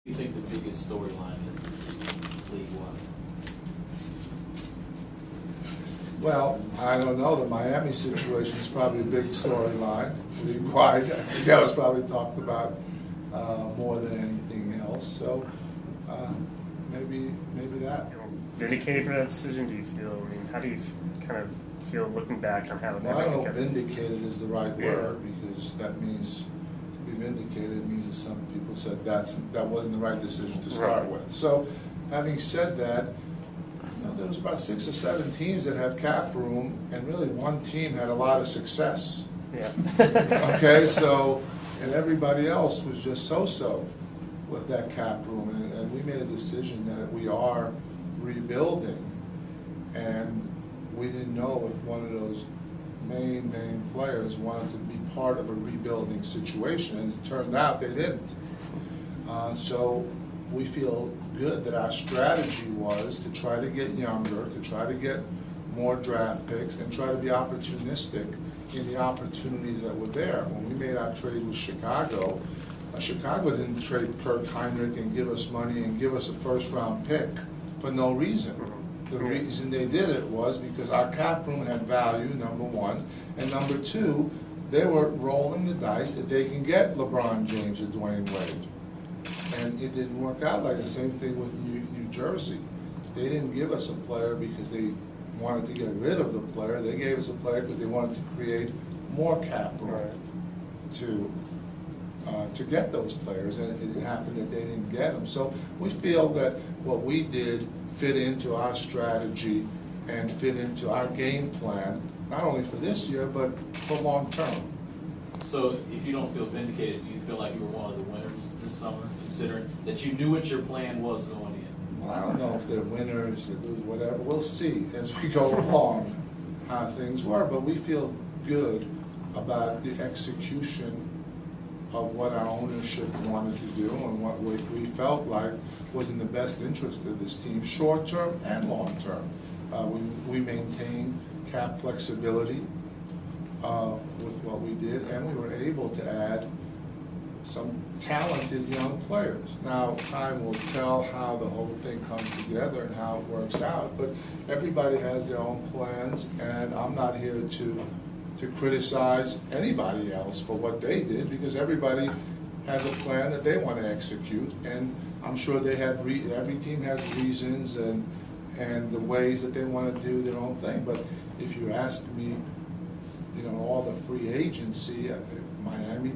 do you think the biggest storyline is this league-wide? Well, I don't know. The Miami situation is probably a big storyline league-wide. I think that was probably talked about more than anything else. So maybe that. Vindicated for that decision? Do you feel? I mean, how do you kind of feel looking back on how? Well, I don't know if vindicated is the right word, because that means to be vindicated means that some people said that wasn't the right decision to start with. So, having said that, there was about 6 or 7 teams that have cap room, and really one team had a lot of success. Yeah. Okay, so, and everybody else was just so-so with that cap room, and we made a decision that we are rebuilding, and we didn't know if one of those main players wanted to be part of a rebuilding situation, and it turned out they didn't. So we feel good that our strategy was to try to get younger, to try to get more draft picks, and try to be opportunistic in the opportunities that were there. When we made our trade with Chicago, Chicago didn't trade Kirk Heinrich and give us money and give us a first-round pick for no reason. The reason they did it was because our cap room had value, number one, and number two, they were rolling the dice that they can get LeBron James or Dwayne Wade. And it didn't work out like the same thing with New Jersey. They didn't give us a player because they wanted to get rid of the player. They gave us a player because they wanted to create more cap room to get those players, and it happened that they didn't get them. So we feel that what we did fit into our strategy and fit into our game plan, not only for this year, but for long term. So if you don't feel vindicated, do you feel like you were one of the winners this summer, considering that you knew what your plan was going in? Well, I don't know if they're winners, they lose, whatever. We'll see as we go along how things were, but we feel good about the execution of what our ownership wanted to do and what we felt like was in the best interest of this team, short term and long term. We maintained cap flexibility with what we did, and we were able to add some talented young players. Now, time will tell how the whole thing comes together and how it works out, but everybody has their own plans, and I'm not here to criticize anybody else for what they did, because everybody has a plan that they want to execute, and I'm sure they had every team has reasons and the ways that they want to do their own thing. But if you ask me, all the free agency, Miami,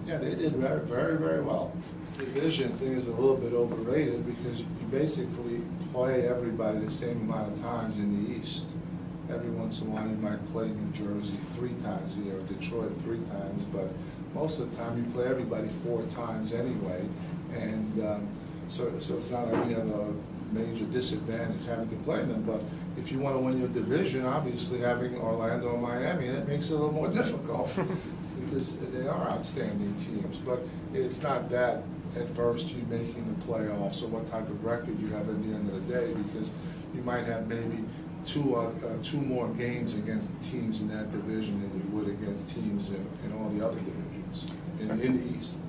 yeah, they did very, very, very well. The division thing is a little bit overrated because you basically play everybody the same amount of times in the East. Every once in a while you might play New Jersey 3 times a year, or Detroit 3 times, but most of the time you play everybody 4 times anyway, and so it's not like we have a major disadvantage having to play them. But if you want to win your division, obviously having Orlando and Miami, it makes it a little more difficult because they are outstanding teams. But it's not that adverse to you making the playoffs or what type of record you have at the end of the day, because you might have maybe two more games against teams in that division than you would against teams in all the other divisions in the East.